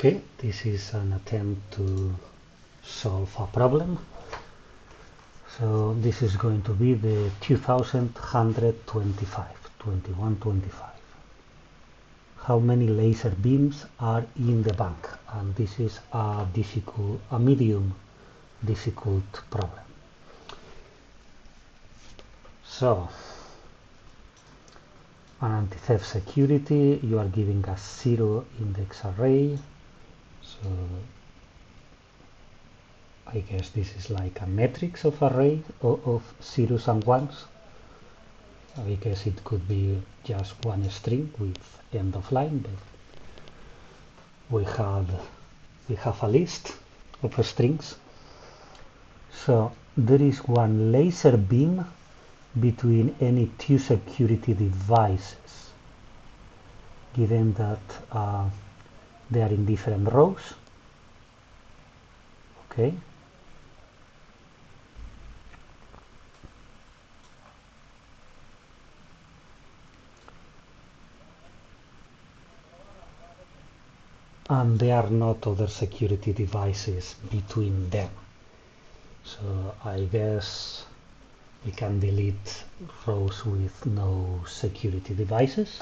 Okay, this is an attempt to solve a problem. So this is going to be the 2125. How many laser beams are in the bank? And this is a medium difficult problem. So, an anti-theft security, you are giving a 0 index array. So I guess this is like a matrix of array of zeros and ones. I guess it could be just one string with end of line, but we have a list of strings. So there is one laser beam between any two security devices, given that they are in different rows. Okay. And there are not other security devices between them. So I guess we can delete rows with no security devices.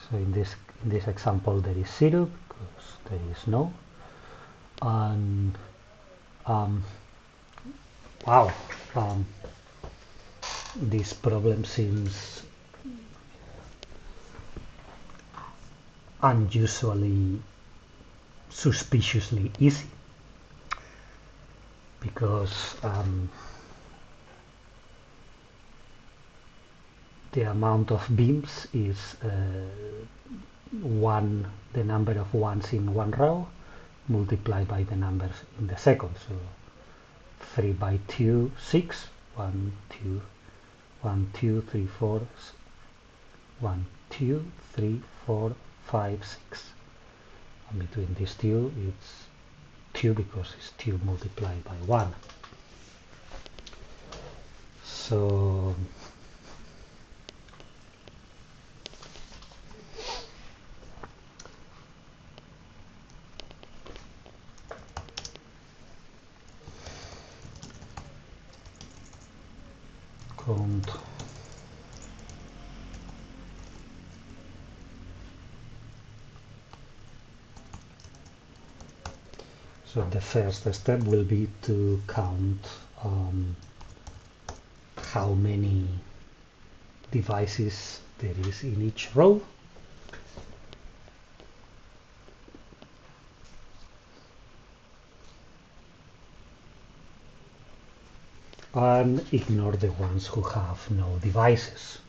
So in this example there is 0 because there is no. And wow, this problem seems unusually suspiciously easy, because the amount of beams is the number of ones in one row multiplied by the numbers in the second. So 3 by 2, 6, 1, 2, 1, 2, 3, 4, 1, 2, 3, 4, 5, 6. And between these two it's 2 because it's 2 multiplied by 1. So count so the first step will be to count how many devices there is in each row. And ignore the ones who have no devices.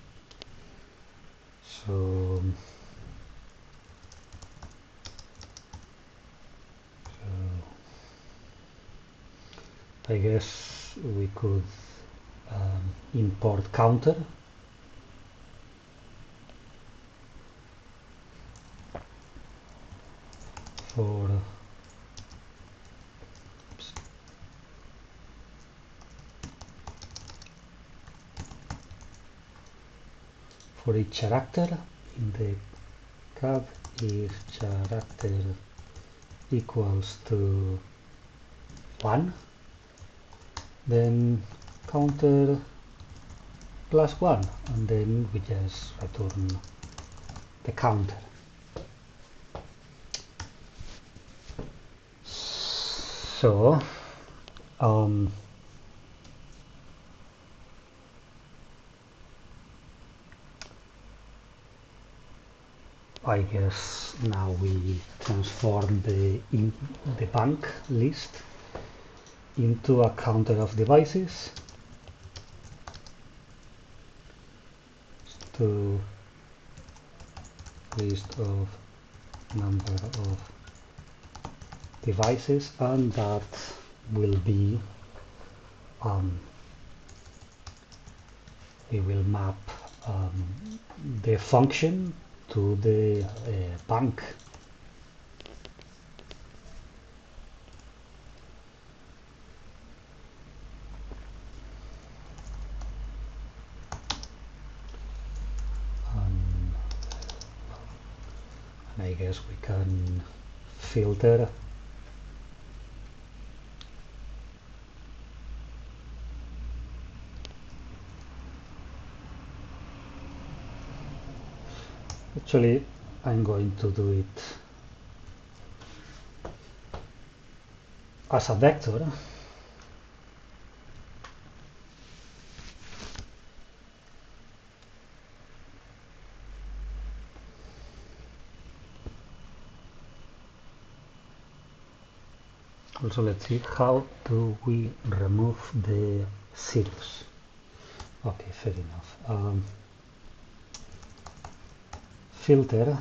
So I guess we could import counter. For each character in the cat, if character equals to 1, then counter plus 1, and then we just return the counter. So I guess now we transform the bank list into a counter of devices to list of number of devices, and that will be we will map the function to the bank. And I guess we can filter actually I'm going to do it as a vector. Also, let's see how do we remove the zeros. Okay, fair enough. Filter,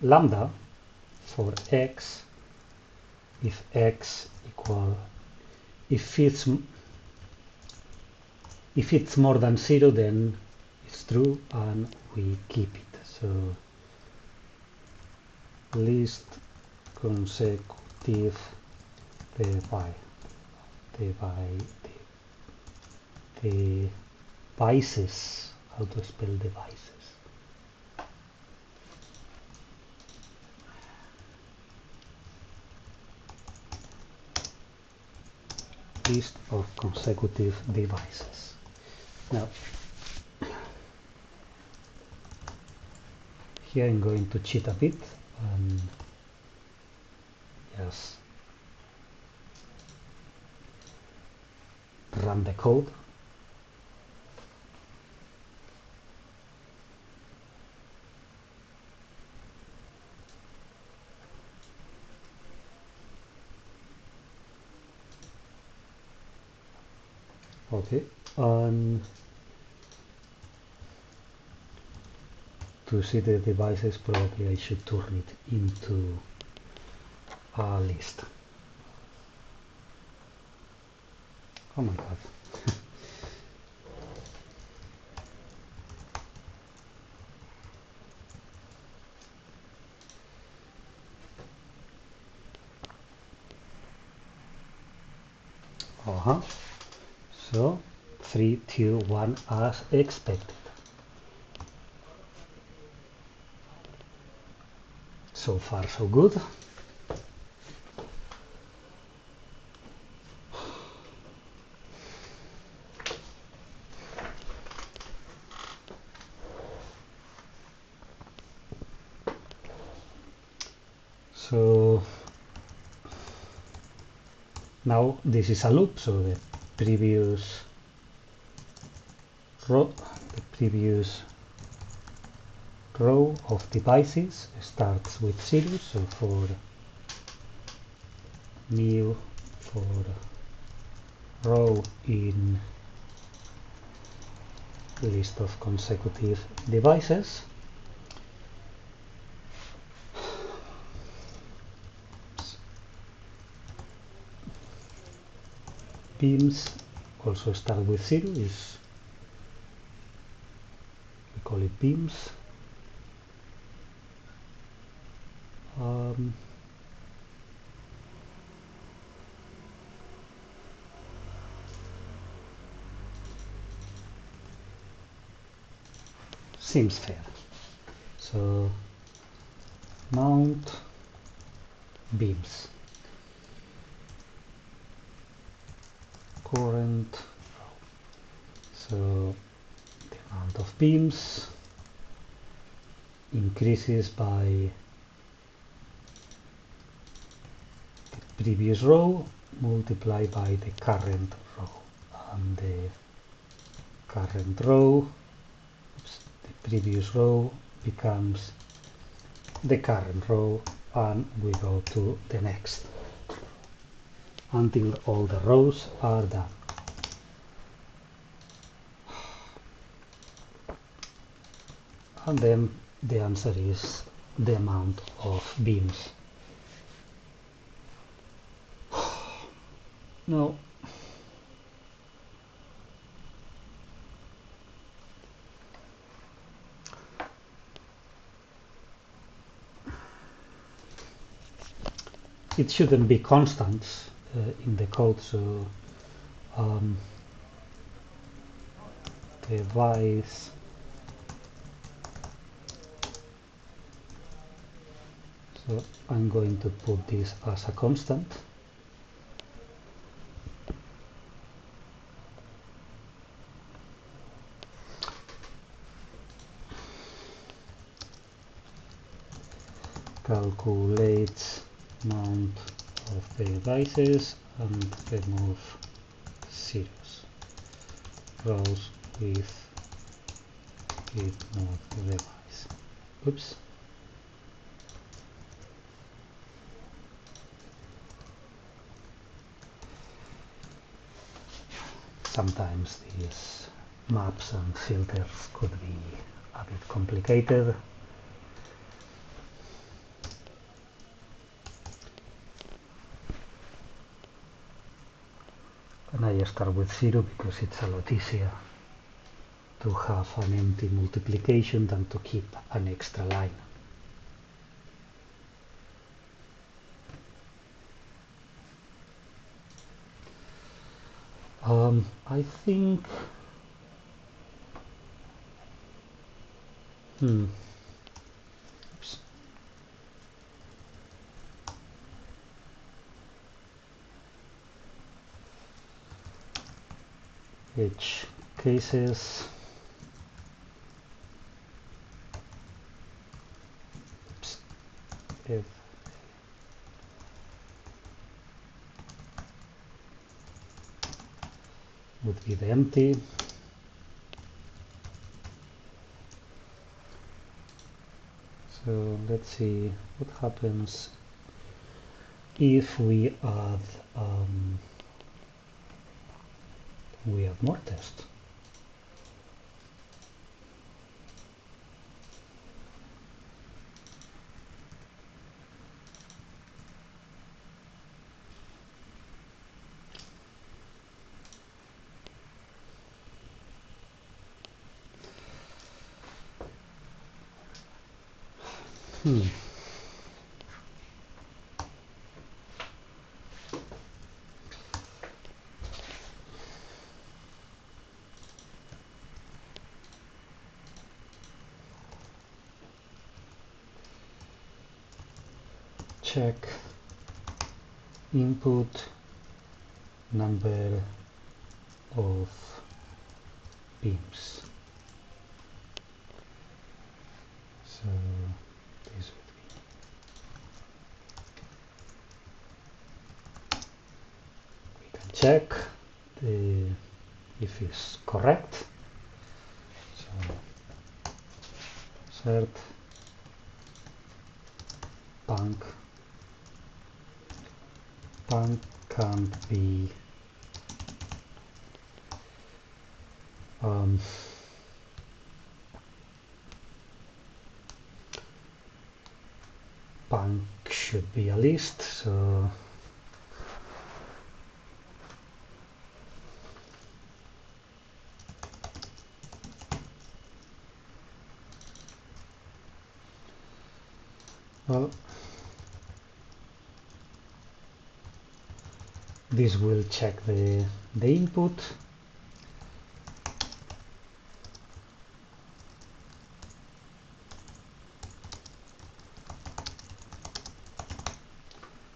lambda for x, if x equal, if it's more than 0, then it's true and we keep it. So least consecutive devices. How to spell devices? List of consecutive devices. Now, here I'm going to cheat a bit and just run the code. Okay, and to see the devices, probably I should turn it into a list. Oh my god. So 3, 2, 1 as expected. So far so good. So now this is a loop, so the previous row of devices starts with 0, so for new for row in list of consecutive devices, beams also start with 0, we call it beams. Seems fair. So mount beams, current, so the amount of beams increases by the previous row multiplied by the current row, and the current row, the previous row becomes the current row, and we go to the next until all the rows are done. And then the answer is the amount of beams. No. It shouldn't be constants in the code, so device so I'm going to put this as a constant. Calculate amount of the devices and remove zeros. Rows with not device. Oops. Sometimes these maps and filters could be a bit complicated. And I start with 0 because it's a lot easier to have an empty multiplication than to keep an extra line. I think Oops. Edge cases. Oops. If would be the empty. So let's see what happens if we add more tests. Check input number of beams. So this would be we can check if it's correct. So insert bank can't be bank should be a list, so well, this will check the input.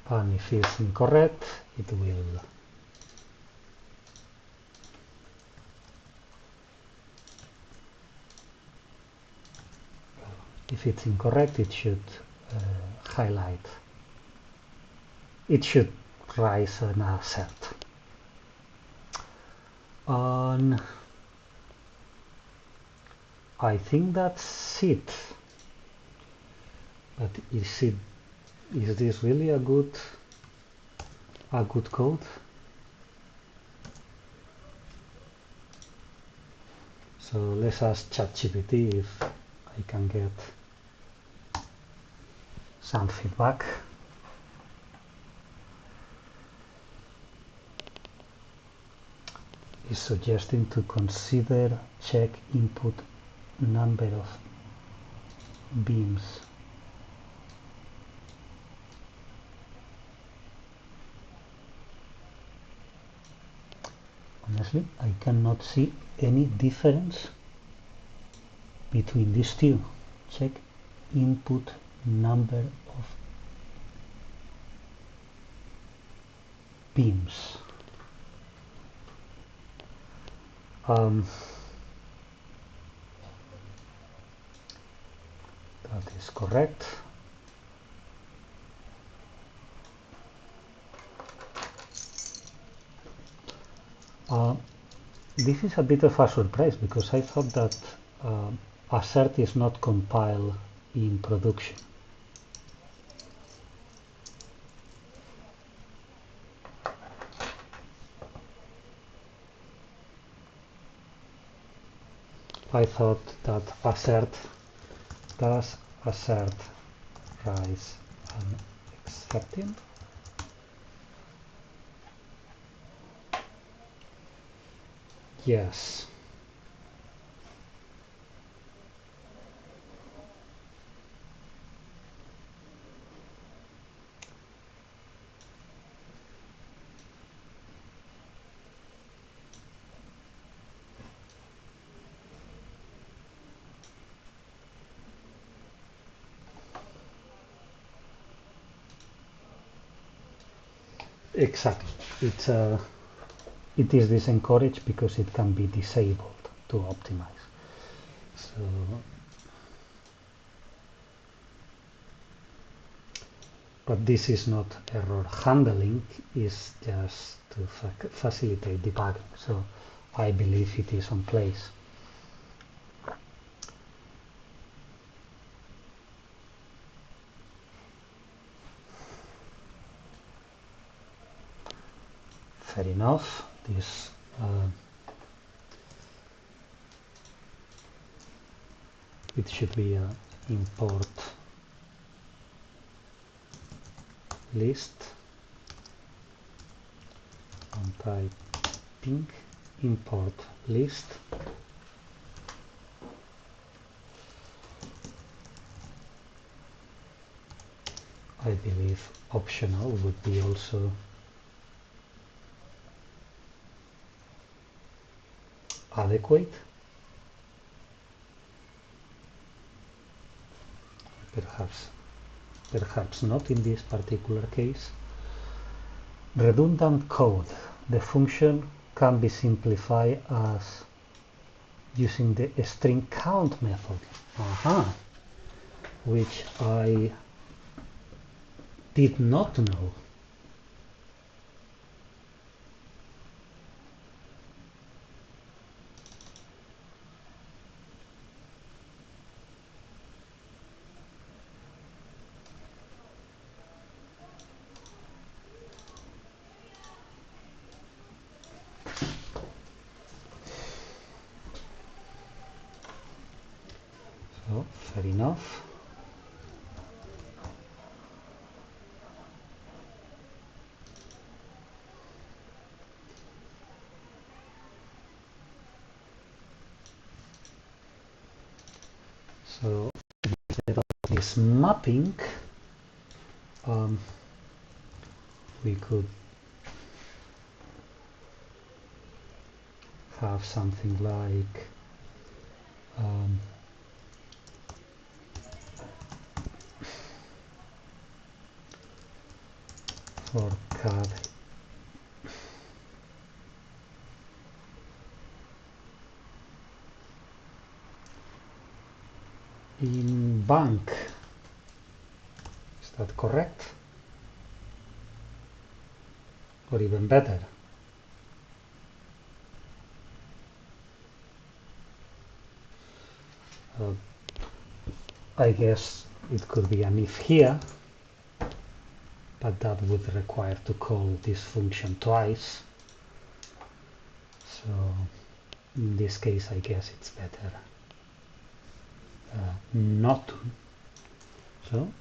And if it's incorrect, it will if it's incorrect, it should highlight. It should rise an assert. And I think that's it. But is this really a good code? So let's ask ChatGPT if I can get some feedback. Is suggesting to consider check input number of beams. Honestly, I cannot see any difference between these two. Check input number of beams. That is correct. This is a bit of a surprise because I thought that assert is not compiled in production. I thought that assert does assert rise and accepting. Yes. Exactly. It is disencouraged because it can be disabled to optimize. So, but this is not error handling, it's just to facilitate debugging. So I believe it is on place. Fair enough. This it should be an import list and type ping import list. I believe optional would be also adequate. Perhaps not in this particular case. Redundant code. The function can be simplified as using the string count method, which I did not know. So, fair enough. So instead of this mapping, we could have something like for CAD in bank. Is that correct? Or even better? I guess it could be an if here, but that would require to call this function twice. So in this case, I guess it's better not to. So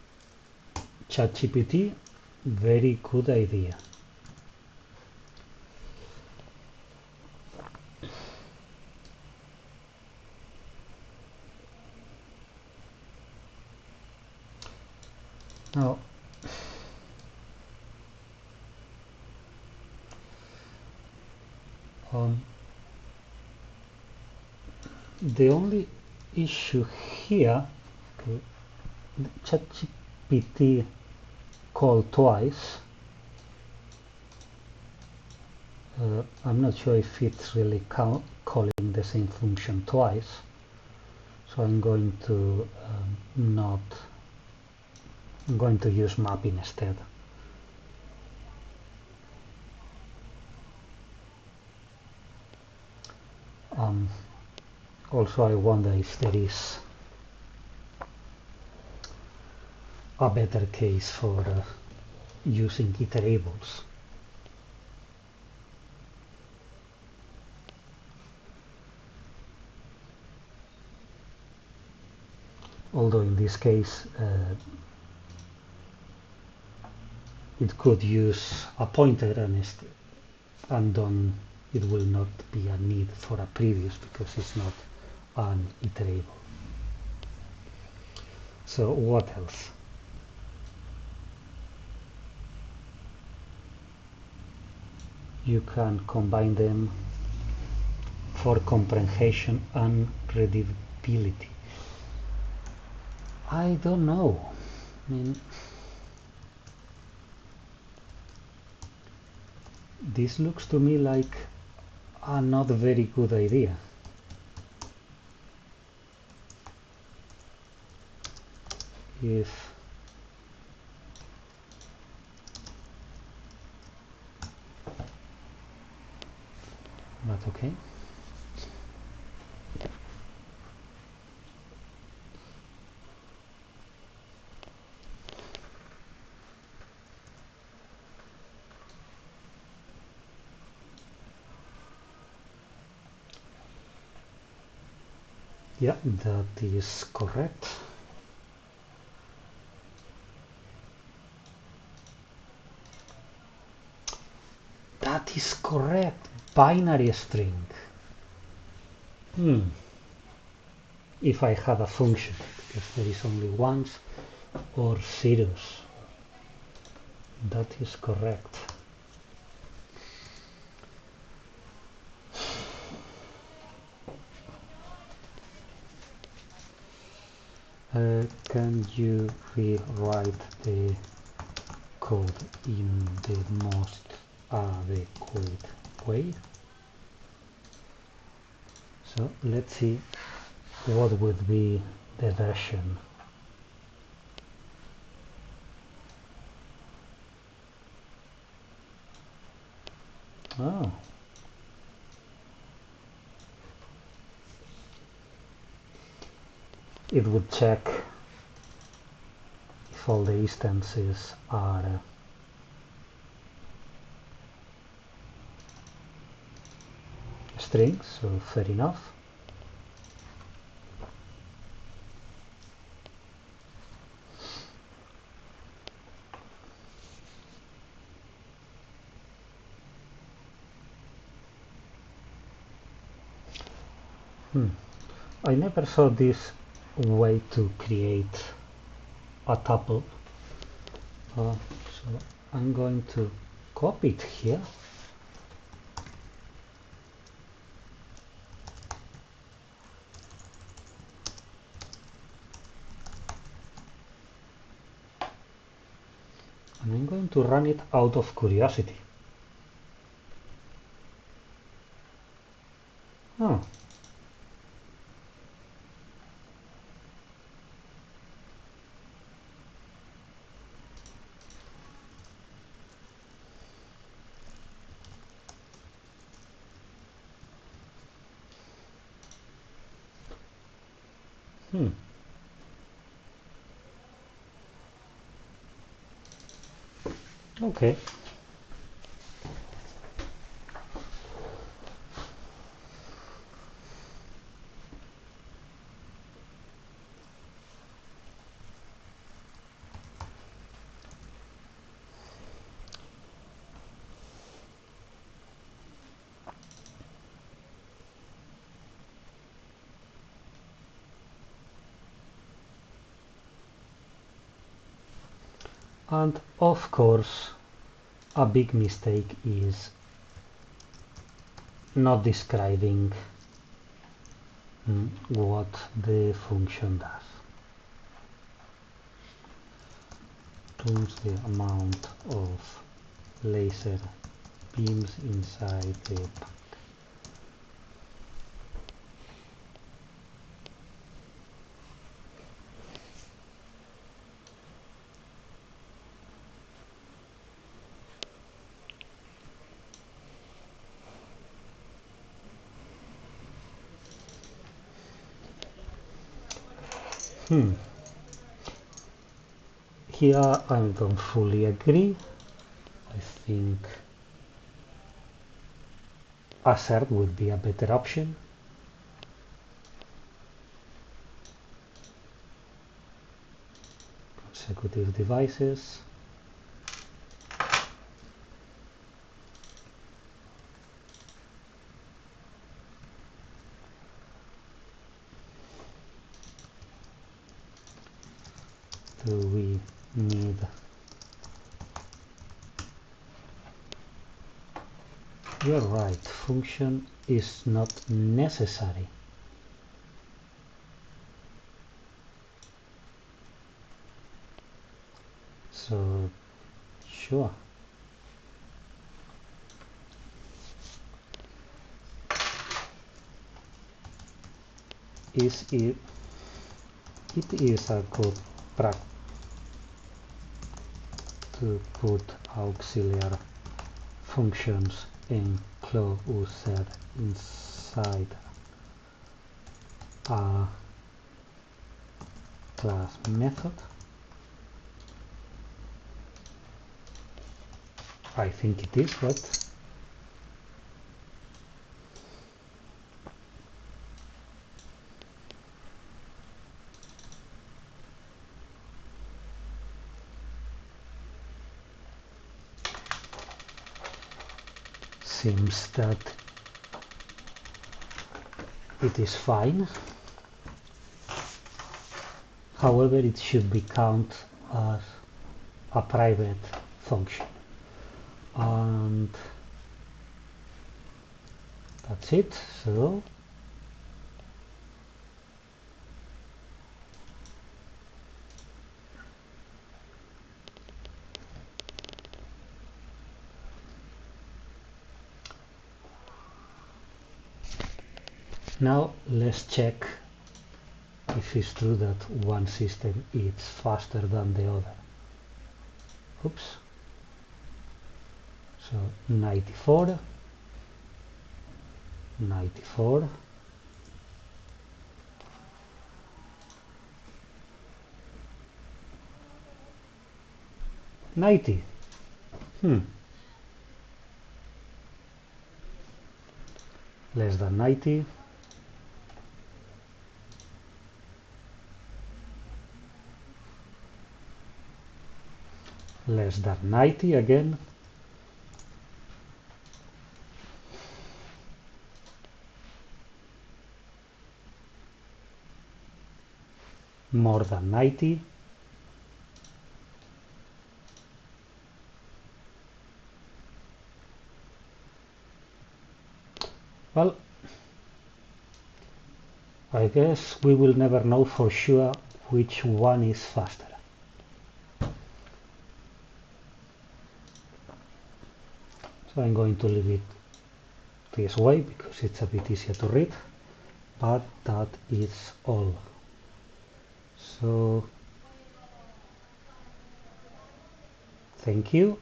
ChatGPT, very good idea. Now, the only issue here, okay, ChatGPT called twice. I'm not sure if it's really calling the same function twice, so I'm going to I'm going to use mapping instead. Also, I wonder if there is a better case for using iterables. Although in this case it could use a pointer and it will not be a need for a previous because it's not an iterable. So what else? You can combine them for comprehension and readability. I don't know. I mean, this looks to me like a not very good idea. If not okay. Yeah, that is correct. That is correct. Binary string. If I had a function, because there is only ones or zeros. That is correct. Can you rewrite the code in the most adequate way? So let's see what would be the version. Oh. It would check if all the instances are strings, so fair enough. I never saw this way to create a tuple. So I'm going to copy it here. And I'm going to run it out of curiosity. Oh. Okay. And of course, a big mistake is not describing what the function does. Turns the amount of laser beams inside the pack. Here I don't fully agree. I think assert would be a better option. Consecutive devices. Do we need You're right, function is not necessary. So, sure. It is a good practice to put auxiliary functions enclosed inside a class method. I think it is, but seems that it is fine. However, it should be counted as a private function. And that's it. So now let's check if it's true that one system is faster than the other. Oops. So 94, 94, 90. Less than 90. Less than 90 again. More than 90. Well, I guess we will never know for sure which one is faster. So I'm going to leave it this way because it's a bit easier to read, but that is all. So thank you.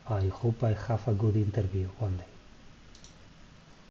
I hope I have a good interview one day.